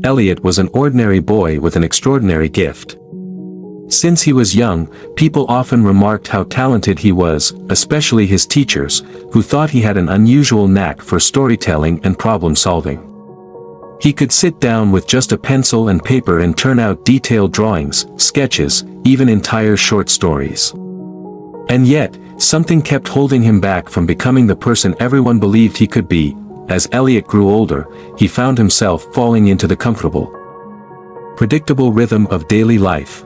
Eliot was an ordinary boy with an extraordinary gift. Since he was young, people often remarked how talented he was, especially his teachers, who thought he had an unusual knack for storytelling and problem-solving. He could sit down with just a pencil and paper and turn out detailed drawings, sketches, even entire short stories. And yet, something kept holding him back from becoming the person everyone believed he could be. As Eliot grew older, he found himself falling into the comfortable, predictable rhythm of daily life.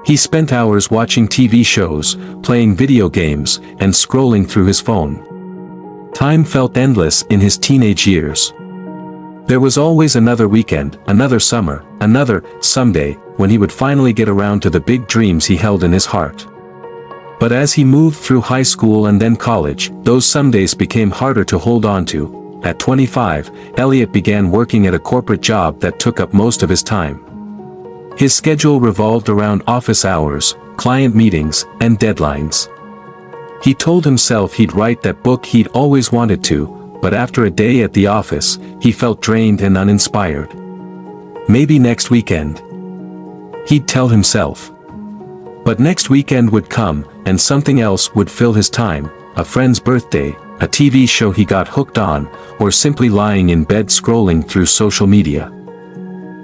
He spent hours watching TV shows, playing video games, and scrolling through his phone. Time felt endless in his teenage years. There was always another weekend, another summer, another someday, when he would finally get around to the big dreams he held in his heart. But as he moved through high school and then college, those somedays became harder to hold on to. At 25, Eliot began working at a corporate job that took up most of his time. His schedule revolved around office hours, client meetings, and deadlines. He told himself he'd write that book he'd always wanted to, but after a day at the office, he felt drained and uninspired. Maybe next weekend, he'd tell himself. But next weekend would come, and something else would fill his time, a friend's birthday, a TV show he got hooked on, or simply lying in bed scrolling through social media.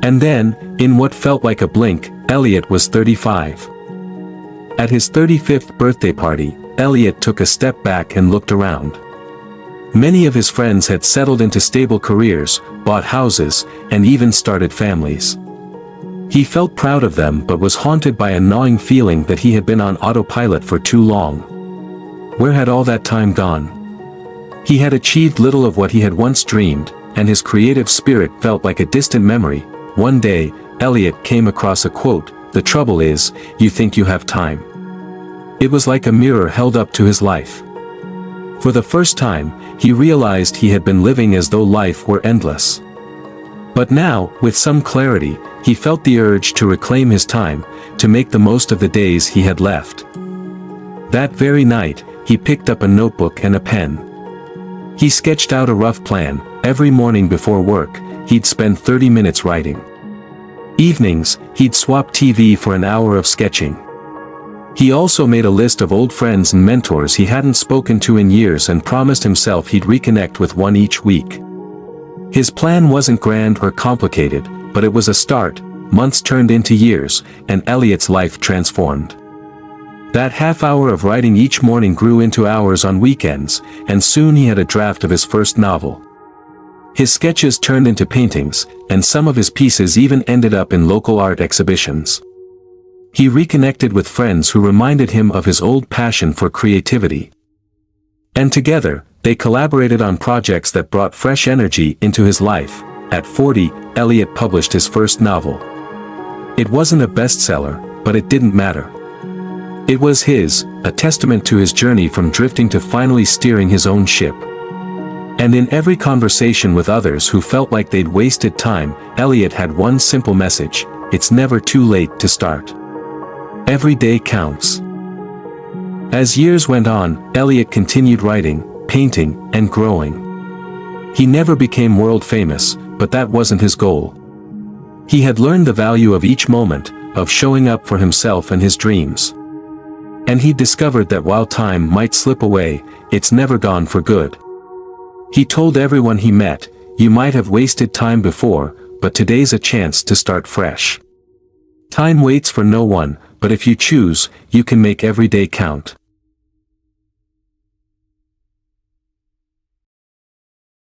And then, in what felt like a blink, Eliot was 35. At his 35th birthday party, Eliot took a step back and looked around. Many of his friends had settled into stable careers, bought houses, and even started families. He felt proud of them but was haunted by a gnawing feeling that he had been on autopilot for too long. Where had all that time gone? He had achieved little of what he had once dreamed, and his creative spirit felt like a distant memory. One day, Eliot came across a quote, "The trouble is, you think you have time." It was like a mirror held up to his life. For the first time, he realized he had been living as though life were endless. But now, with some clarity, he felt the urge to reclaim his time, to make the most of the days he had left. That very night, he picked up a notebook and a pen. He sketched out a rough plan. Every morning before work, he'd spend 30 minutes writing. Evenings, he'd swap TV for an hour of sketching. He also made a list of old friends and mentors he hadn't spoken to in years and promised himself he'd reconnect with one each week. His plan wasn't grand or complicated, but it was a start. Months turned into years, and Eliot's life transformed. That half hour of writing each morning grew into hours on weekends, and soon he had a draft of his first novel. His sketches turned into paintings, and some of his pieces even ended up in local art exhibitions. He reconnected with friends who reminded him of his old passion for creativity. And together, they collaborated on projects that brought fresh energy into his life. At 40, Eliot published his first novel. It wasn't a bestseller, but it didn't matter. It was his, a testament to his journey from drifting to finally steering his own ship. And in every conversation with others who felt like they'd wasted time, Eliot had one simple message: it's never too late to start. Every day counts. As years went on, Eliot continued writing, painting, and growing. He never became world famous, but that wasn't his goal. He had learned the value of each moment, of showing up for himself and his dreams. And he discovered that while time might slip away, it's never gone for good. He told everyone he met, "You might have wasted time before, but today's a chance to start fresh." Time waits for no one, but if you choose, you can make every day count.